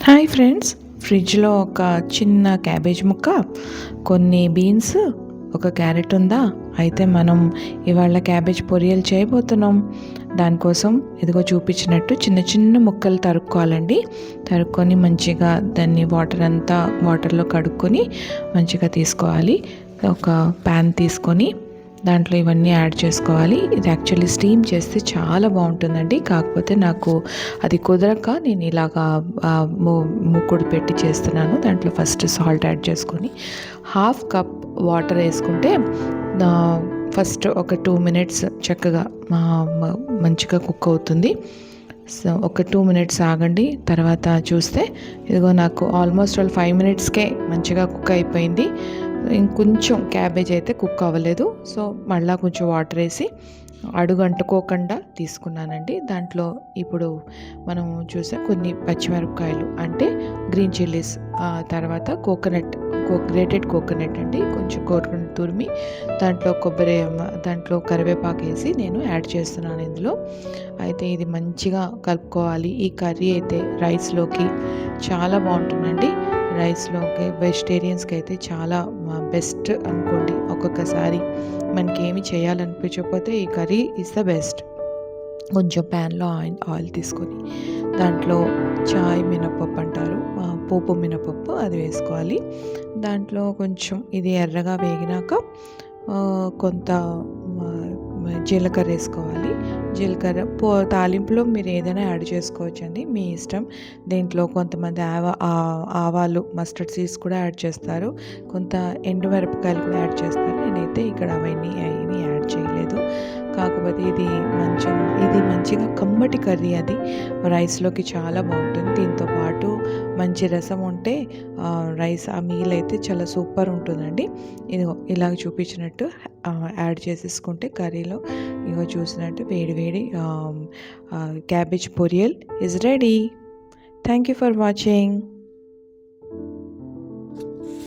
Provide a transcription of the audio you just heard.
Hi friends, ఫ్రిడ్జ్లో ఒక చిన్న క్యాబేజ్ ముక్క, కొన్ని బీన్స్, ఒక క్యారెట్ ఉందా? అయితే మనం ఇవాళ క్యాబేజ్ పొరియలు చేయబోతున్నాం. దానికోసం ఇదిగో చూపించినట్టు చిన్న చిన్న ముక్కలు తరుక్కోవాలండి. తరుక్కొని మంచిగా దాన్ని వాటర్లో కడుక్కొని మంచిగా తీసుకోవాలి. ఒక ప్యాన్ తీసుకొని దాంట్లో ఇవన్నీ యాడ్ చేసుకోవాలి. ఇది యాక్చువల్లీ స్టీమ్ చేస్తే చాలా బాగుంటుందండి. కాకపోతే నాకు అది కుదరక నేను ఇలాగా మూకుడు పెట్టి చేస్తున్నాను. దాంట్లో ఫస్ట్ సాల్ట్ యాడ్ చేసుకొని హాఫ్ కప్ వాటర్ వేసుకుంటే ఫస్ట్ ఒక 2 మినిట్స్ చక్కగా మంచిగా కుక్ అవుతుంది. సో ఒక 2 మినిట్స్ ఆగండి. తర్వాత చూస్తే ఇదిగో నాకు ఆల్మోస్ట్ 5 మినిట్స్కే మంచిగా కుక్ అయిపోయింది. ఇంకొంచెం క్యాబేజ్ అయితే కుక్ అవ్వలేదు. సో మళ్ళీ కొంచెం వాటర్ వేసి అడుగు అంటుకోకుండా తీసుకున్నానండి. దాంట్లో ఇప్పుడు మనం చూసే కొన్ని పచ్చిమిరపకాయలు అంటే గ్రీన్ చిల్లీస్, తర్వాత గ్రేటెడ్ కోకోనట్ అండి, కొంచెం కోకోనట్ తురిమి దాంట్లో కరివేపాకు వేసి నేను యాడ్ చేస్తున్నాను ఇందులో. అయితే ఇది మంచిగా కలుపుకోవాలి. ఈ కర్రీ అయితే రైస్లోకి చాలా బాగుంటుందండి. రైస్లోకి వెజిటేరియన్స్కి అయితే చాలా బెస్ట్ అనుకోండి. ఒక్కొక్కసారి మనకి ఏమి చేయాలనిపించకపోతే ఈ కర్రీ ఈజ్ ద బెస్ట్. కొంచెం ప్యాన్లో ఆయిల్ తీసుకొని దాంట్లో చాయ్ మినపప్పు అంటారు, పోపు మినపప్పు, అది వేసుకోవాలి. దాంట్లో కొంచెం ఇది ఎర్రగా వేగినాక కొంత జీలకర్ర వేసుకోవాలి. జీలకర్ర తాలింపులో మీరు ఏదైనా యాడ్ చేసుకోవచ్చండి, మీ ఇష్టం. దీంట్లో కొంతమంది ఆవాలు, మస్టర్డ్ సీడ్స్ కూడా యాడ్ చేస్తారు, కొంత ఎండుమిరపకాయలు కూడా యాడ్ చేస్తారు. నేనైతే ఇక్కడ అవన్నీ యాడ్ చేయలేదు. కాకపోతే ఇది మంచిగా కమ్మటి కర్రీ, అది రైస్లోకి చాలా బాగుంటుంది. దీంతో పాటు మంచి రసం ఉంటే రైస్ ఆ మీల్ అయితే చాలా సూపర్ ఉంటుందండి. ఇదిగో ఇలాగ చూపించినట్టు యాడ్ చేసేసుకుంటే కర్రీలో ఇగో చూసినట్టు వేడి cabbage poriyal is ready. Thank you for watching.